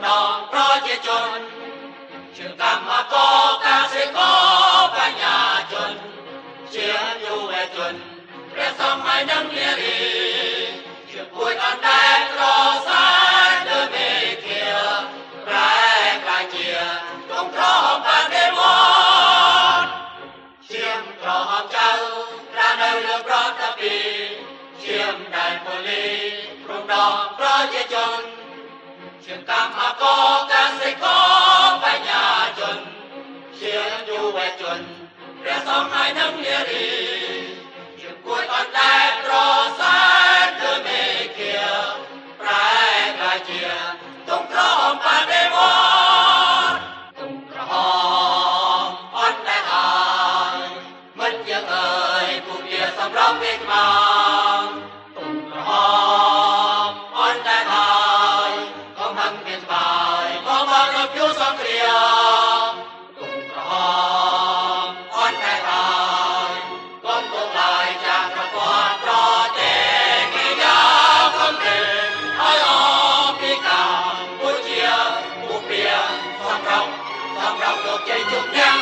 น้องប្រជាជនជឿកម្មករកសិករបញ្ញាជនជាយុវជនព្រះសម័យនឹងនារីជាពួយអណ្ដែតរសាយលើមេឃាប្រែក្លាយជាទងក្រហមបដិវត្តជាមក្រហមចៅប្រានៅលើប្រតាពីជាមដែលប៉ូលីរំដងប្រជាជនជាកម្មករកសិករបញ្ញាជនជាយុវជនព្រះសម័យនឹងនារីជាពួយអណ្ដែតរសាយលើមេឃាប្រែក្លាយជាទងក្រហមបដិវត្តទងក្រហមអត់ដែលហើយមិនយើងអើយពួកវាសម្រាប់ពេលខ្មៅទងក្រហមអត់ដែលហើយកំហឹងមានស្បាយមកមករកយុសង្គ្រាមទងក្រហមអត់ដែលហើយកំពុងឡាយจากប្រព័ន្ធប្រទេសគេយកកំទេឲ្យអស់ពីកម្ពុជាពួកព្រាសម្រាប់លោកជ័យជុំញ៉ា